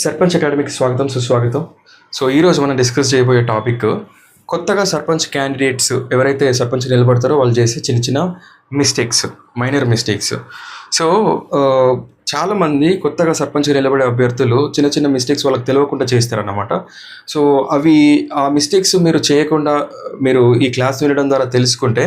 సర్పంచ్ అకాడమీకి స్వాగతం సుస్వాగతం. సో ఈరోజు మనం డిస్కస్ చేయబోయే టాపిక్ కొత్తగా సర్పంచ్ క్యాండిడేట్స్ ఎవరైతే సర్పంచ్ నిలబడతారో వాళ్ళు చేసే చిన్న చిన్న మిస్టేక్స్, మైనర్ మిస్టేక్స్. సో చాలామంది కొత్తగా సర్పంచ్ నిలబడే అభ్యర్థులు చిన్న చిన్న మిస్టేక్స్ వాళ్ళకి తెలియకుండా చేస్తారన్నమాట. సో ఆ మిస్టేక్స్ మీరు చేయకుండా మీరు ఈ క్లాస్ వినడం ద్వారా తెలుసుకుంటే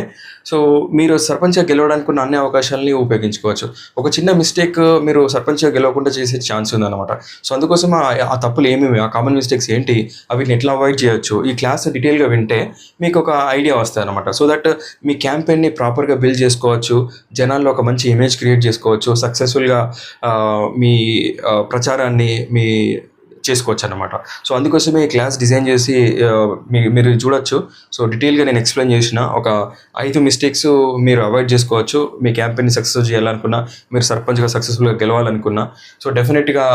సో మీరు సర్పంచ్గా గెలవడానికి ఉన్న అన్ని అవకాశాలని ఉపయోగించుకోవచ్చు. ఒక చిన్న మిస్టేక్ మీరు సర్పంచ్గా గెలవకుండా చేసే ఛాన్స్ ఉందన్నమాట. సో అందుకోసం ఆ తప్పులు ఏమేమి, ఆ కామన్ మిస్టేక్స్ ఏంటి, వీటిని ఎట్లా అవాయిడ్ చేయొచ్చు, ఈ క్లాస్ డీటెయిల్గా వింటే మీకు ఒక ఐడియా వస్తుంది అనమాట. సో దట్ మీ క్యాంపెయిన్ని ప్రాపర్గా బిల్డ్ చేసుకోవచ్చు, జనాల్లో ఒక మంచి ఇమేజ్ క్రియేట్ చేసుకోవచ్చు, సక్సెస్ఫుల్గా మీ ప్రచారాన్ని చేసుకోవచ్చు అన్నమాట. సో అందుకోసమే ఈ క్లాస్ డిజైన్ చేసి మీరు చూడొచ్చు. సో డీటెయిల్గా నేను ఎక్స్ప్లెయిన్ చేసిన ఒక 5 మిస్టేక్స్ మీరు అవాయిడ్ చేసుకోవచ్చు. మీ క్యాంపెయిన్ని సక్సెస్ చేయాలనుకున్నా, మీరు సర్పంచ్గా సక్సెస్ఫుల్గా గెలవాలనుకున్నా, సో డెఫినెట్గా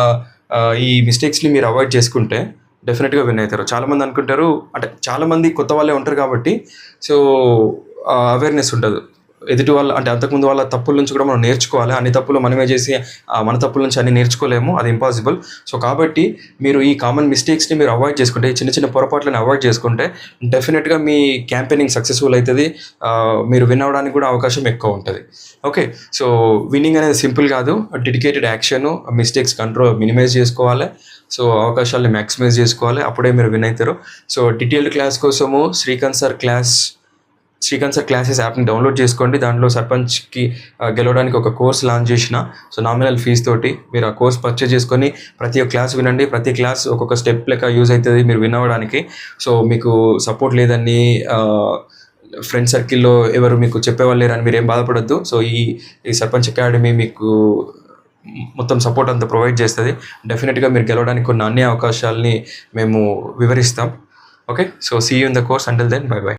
ఈ మిస్టేక్స్ని మీరు అవాయిడ్ చేసుకుంటే డెఫినెట్గా విన్ అవుతారు. చాలామంది అనుకుంటారు, అంటే చాలామంది కొత్త వాళ్ళే ఉంటారు కాబట్టి సో అవేర్నెస్ ఉండదు. ఎదుటి వాళ్ళ అంటే అంతకుముందు వాళ్ళ తప్పుల నుంచి కూడా మనం నేర్చుకోవాలి. అన్ని తప్పులు మనమే చేసి మన తప్పుల నుంచి అన్ని నేర్చుకోలేము, అది ఇంపాసిబుల్. సో కాబట్టి మీరు ఈ కామన్ మిస్టేక్స్ని మీరు అవాయిడ్ చేసుకుంటే, చిన్న చిన్న పొరపాట్లను అవాయిడ్ చేసుకుంటే డెఫినెట్గా మీ క్యాంపెయినింగ్ సక్సెస్ఫుల్ అవుతుంది. మీరు విన్ అవ్వడానికి కూడా అవకాశం ఎక్కువ ఉంటుంది. ఓకే, సో విన్నింగ్ అనేది సింపుల్ కాదు, dedicated action, mistakes control minimize చేసుకోవాలి, సో అవకాశాలని మ్యాక్సిమైజ్ చేసుకోవాలి, అప్పుడే మీరు విన్ అవుతారు. సో డీటెయిల్డ్ క్లాస్ కోసము శ్రీకాంత్ సార్ క్లాసెస్ యాప్ని డౌన్లోడ్ చేసుకోండి. దాంట్లో సర్పంచ్కి గెలవడానికి ఒక కోర్స్ లాంచ్ చేసిన. సో నామినల్ ఫీజ్ తోటి మీరు ఆ కోర్స్ పర్చేజ్ చేసుకొని ప్రతి ఒక్క క్లాస్ వినండి. ప్రతి క్లాస్ ఒక్కొక్క స్టెప్ లెక్క యూజ్ అవుతుంది మీరు విన్ అవ్వడానికి. సో మీకు సపోర్ట్ లేదని ఫ్రెండ్ సర్కిల్లో ఎవరు మీకు చెప్పేవాళ్ళు లేరని మీరు ఏం బాధపడద్దు. సో ఈ సర్పంచ్ అకాడమీ మీకు మొత్తం సపోర్ట్ అంతా ప్రొవైడ్ చేస్తుంది. డెఫినెట్గా మీరు గెలవడానికి ఉన్న అన్ని అవకాశాలని మేము వివరిస్తాం. Okay, so see you in the course. Until then, bye by.